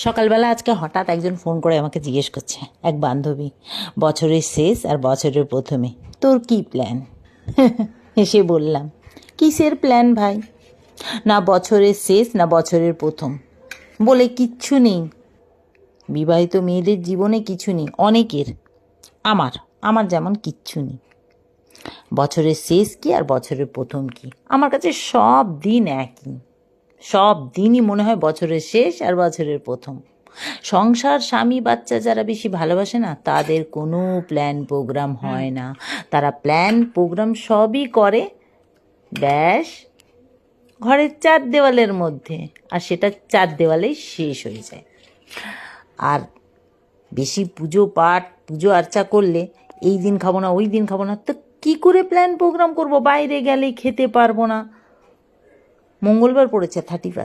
সকালবেলা আজকে হঠাৎ একজন ফোন করে আমাকে জিজ্ঞেস করছে, এক বান্ধবী, বছরের শেষ আর বছরের প্রথমে তোর কী প্ল্যান? হেসে বললাম, কিসের প্ল্যান ভাই? না বছরের শেষ না বছরের প্রথম বলে কিচ্ছু নেই। বিবাহিত মেয়েদের জীবনে কিছু নেই, অনেকের। আমার যেমন কিচ্ছু নেই। বছরের শেষ কি আর বছরের প্রথম কি, আমার কাছে সব দিন একই। সব দিনই মনে হয় বছরের শেষ আর বছরের প্রথম। সংসার, স্বামী, বাচ্চা যারা বেশি ভালোবাসে না, তাদের কোনো প্ল্যান প্রোগ্রাম হয় না। তারা প্ল্যান প্রোগ্রাম সবই করে ব্যাস ঘরের চার দেওয়ালের মধ্যে, আর সেটা চার দেওয়ালেই শেষ হয়ে যায়। আর বেশি পুজো পাঠ, পুজো আর্চা করলে এই দিন খাবো না, ওই দিন খাবো না, তো কী করে প্ল্যান প্রোগ্রাম করব? বাইরে গেলেই খেতে পারবো না। মঙ্গলবার পড়েছে 31।